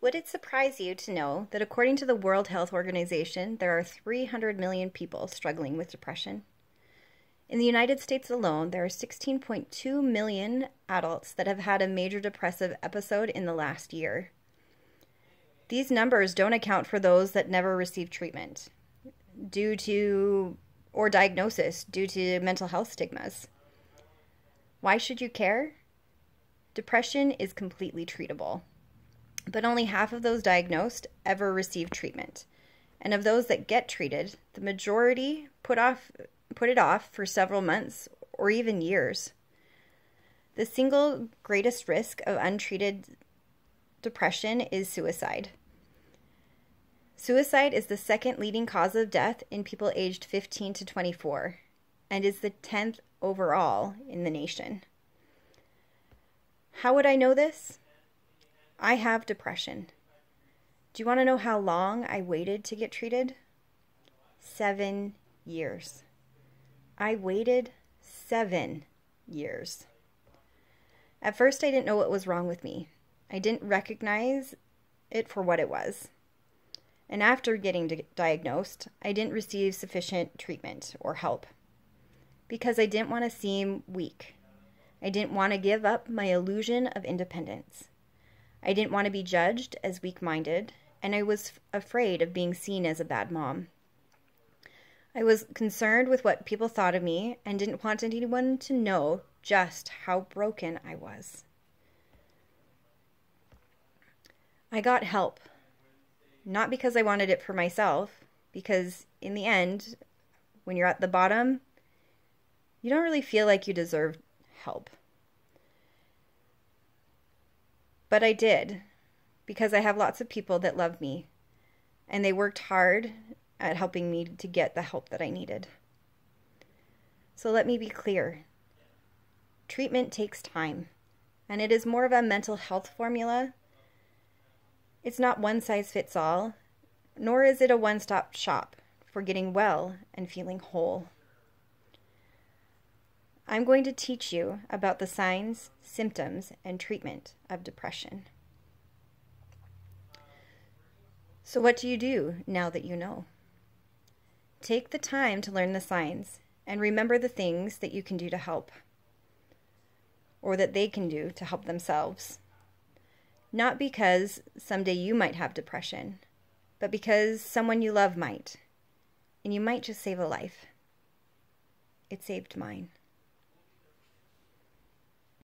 Would it surprise you to know that according to the World Health Organization, there are 300 million people struggling with depression? In the United States alone, there are 16.2 million adults that have had a major depressive episode in the last year. These numbers don't account for those that never received treatment or diagnosis due to mental health stigmas. Why should you care? Depression is completely treatable, but only half of those diagnosed ever receive treatment. And of those that get treated, the majority put it off for several months or even years. The single greatest risk of untreated depression is suicide. Suicide is the second leading cause of death in people aged 15 to 24 and is the 10th overall in the nation. How would I know this? I have depression. Do you want to know how long I waited to get treated? 7 years. I waited 7 years. At first, I didn't know what was wrong with me. I didn't recognize it for what it was. And after getting diagnosed, I didn't receive sufficient treatment or help because I didn't want to seem weak. I didn't want to give up my illusion of independence. I didn't want to be judged as weak-minded, and I was afraid of being seen as a bad mom. I was concerned with what people thought of me and didn't want anyone to know just how broken I was. I got help, not because I wanted it for myself, because in the end, when you're at the bottom, you don't really feel like you deserve help. But I did, because I have lots of people that love me, and they worked hard at helping me to get the help that I needed. So let me be clear. Treatment takes time, and it is more of a mental health formula. It's not one size fits all, nor is it a one-stop shop for getting well and feeling whole. I'm going to teach you about the signs, symptoms, and treatment of depression. So what do you do now that you know? Take the time to learn the signs and remember the things that you can do to help, or that they can do to help themselves. Not because someday you might have depression, but because someone you love might, and you might just save a life. It saved mine.